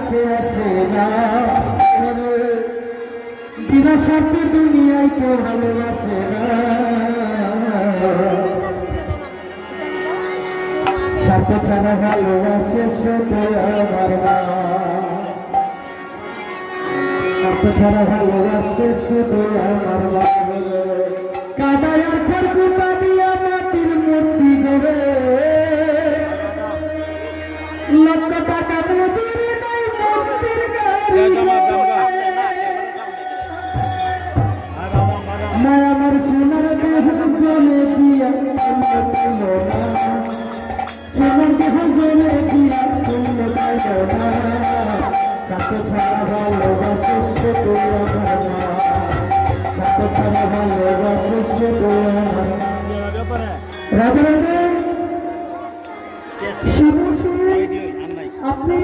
কাছে আসে না বিনা স্বার্থে দুনিয়ায় কেউ ভালোবাসে না স্বার্থ ছাড়া ভালোবাসে শুধু আমার মা স্বার্থ ছাড়া ভালোবাসে শুধু আমার মা কাদায় আর খড়কুটা দিয়া মাটির মূর্তি গড়ে লক্ষ টাকা মজুরি নাই মূর্তির গাড়ি মায়ামার সোনার দেহ গলে দিয়া ছিল না সোনার দেহ গলে দিয়া চলল না তাকে ছাড়া ভালোবাসে শুধু আমার মা তাকে ছাড়া ভালোবাসে শুধু আমার রাধে রাধে আপনি